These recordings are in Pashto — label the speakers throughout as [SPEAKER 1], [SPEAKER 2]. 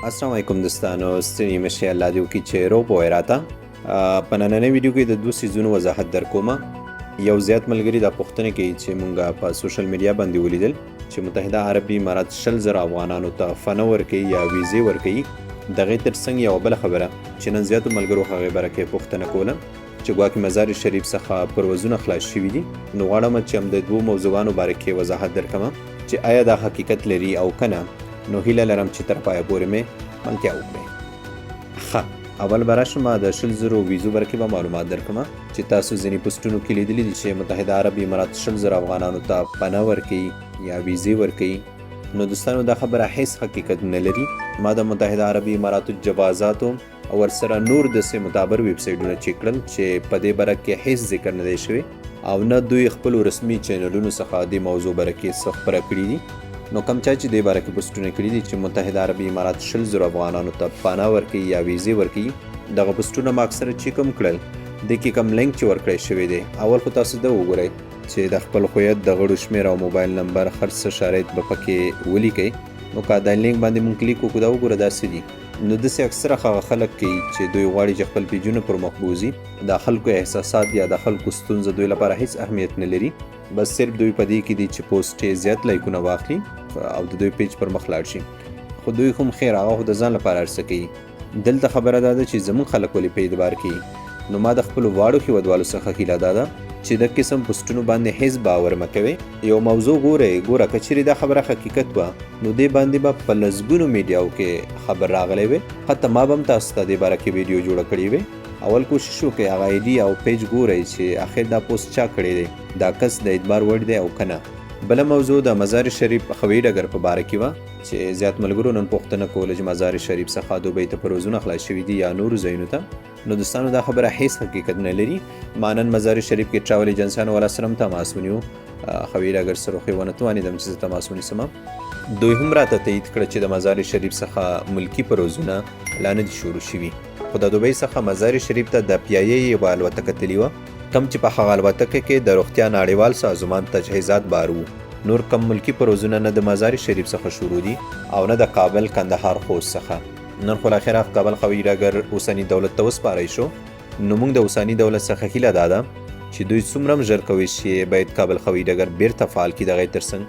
[SPEAKER 1] السلام علیکم دوستانو، ستړي مشئ الله دې وکړي چې روب وای راته. په نننۍ ویډیو کې د 2 سیزونو وضاحت در کوم. یو زیات ملګري دا پوښتنه کوي چې مونږ په سوشل میډیا باندې ولیدل چې متحده عربي امارات 100,000 افغانانو ته فنه ورکوي یا ویزې ورکوي. دغې ترڅنګ یوه بله خبره چې نن زیاتو ملګرو هغې باره کې پوښتنه کوله چې ګواکې مزار شریف څخه پروازونه خلاص شوي دي. نو غواړم چې هم د 2 موضوعانو باره کې وضاحت درکړم چې آیا دا حقیقت لري او که نه. نو هیله لرم چې تر پایه پورې مې ملتیا وکړئ. اول به راشم د 100,000 ویزو باره کې به معلومات درکړم چې تاسو ځینې پوسټونو کې لیدلي دي چې متحده عربي امارات 100,000 افغانانو ته پناه ورکوي یا ویزې ورکوي. نو دوستانو دا خبره هیڅ حقیقت نه لري. ما د متحده عربي اماراتو جوازاتو او ورسره نور داسې متعبر ویب سایټونه چیک کړل چې په دې باره کې هیڅ ذکر نه دی شوی او نه دوی خپلو رسمي چینلونو څخه دې موضوع باره کې څه خپره کړي دي. نو کم چا چې دې باره کې پوسټونه کړي دي چې متحده عربي امارات 100,000 افغانانو ته پناه ورکوي یا ویزې ورکوي، دغه پوسټونه ما اکثره چیک هم کړل. دې کې کم لینک چې ورکړی شوی دی اول خو تاسو دا وګورئ چې د خپل هویت د غړو شمېر او موبایل نمبر هر څه شرایط به پکې ولیکئ. نو که دا لینک باندې مونږ کلیک وکړو دا وګوره داسې دي. نو داسې اکثره هغه خلک کوي چې دوی غواړي چې خپل پیجونه پر مخ بوځي. د خلکو احساسات یا د خلکو ستونزه دوی لپاره هیڅ اهمیت نه لري. بس صرف دوی په دې کې دي چې پوسټ یې زیات لایکونه واخلي او د دوی پیج پر مخ لاړ شي. خو دوی هم خیر هغه خو د ځان لپاره هر څه کوي. دلته خبره دا ده چې زموږ خلک ولې په اعتبار کوي. نو ما د خپلو واړو هیوادوالو څخه هیله دا ده چې د قسم پوسټونو باندې هیڅ باور مه کوئ. یو موضوع ګوره که چیرې دا خبره حقیقت وه نو دې باندې به په لسګونو میډیاو کې خبر راغلی وی. حتی ما به هم تاسو ته دې باره کې ویډیو جوړه کړې وی. اول کوشش وکړئ هغه آی ډي او پیج ګورئ چې اخر دا پوسټ چا کړی دی، دا کس د اعتبار وړ دی او که نه. بله موضوع د مزار شریف هوایي ډګر په باره کې وه چې زیات ملګرو نن پوښتنه کوله چې مزار شریف څخه دوبۍ ته پروازونه خلاص شوي دي یا نورو ځایونو ته. نو دوستانو دا خبره هیڅ حقیقت نه لري. ما نن مزار شریف کې ټراول ایجنسیانو والا سره هم تماس ونیو، هوایي ډګر سره خو یې ونه توانېدم چې زه تماس ونیسم. دوی هم راته تایید کړه چې د مزار شریف څخه ملکي پروازونه لا نه دي شروع شوي. خو د دوبۍ څخه مزار شریف ته د پیایې یوه الوتکه تللې وه کم چې په هغه الوتکه کې د روغتیا نړیوال سازمان تجهیزات بار وو. نور کم ملکی پروازونه نه د مزار شریف څخه شروع دي او نه د کابل کندهار خوست څخه. نن خو الاخره کابل هوایي ډګر اوسني دولت ته وسپاری شو. نو موږ د اوسني دولت څخه هیله دا ده چې دوی څومره هم ژر کوي چې باید کابل هوایي ډګر بیرته فعال کړي. دغې ترڅنګ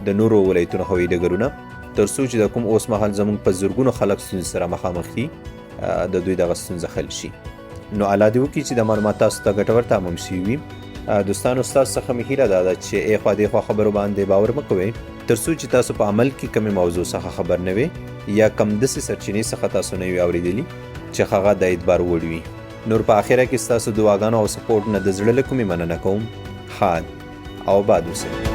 [SPEAKER 1] د نورو ولایتونو هوایي ډګرونه تر څو چې د کوم اوس مهال زموږ په زرګونو خلک ستونزې سره مخامخ دي د دوی دغه ستونزه حل شي. نو الله دې وکړي چې د معلومات تاسو ته ګټور تمام شوي وي. دوستانو ستاسو څخه مې هیله دا ده چې ایخوا دیخوا خبرو باندې باور مه کوئ تر څو چې تاسو په عمل کې کمې موضوع څخه خبر نه وئ یا کم داسې سرچینې څخه تاسو نه وي اورېدلي چې هغه د اعتبار وړ وي. نور په اخره کې ستاسو دعاګانو او سپورټ نه د زړه له کومې مننه کوم. ښاد او آباد اوسئ.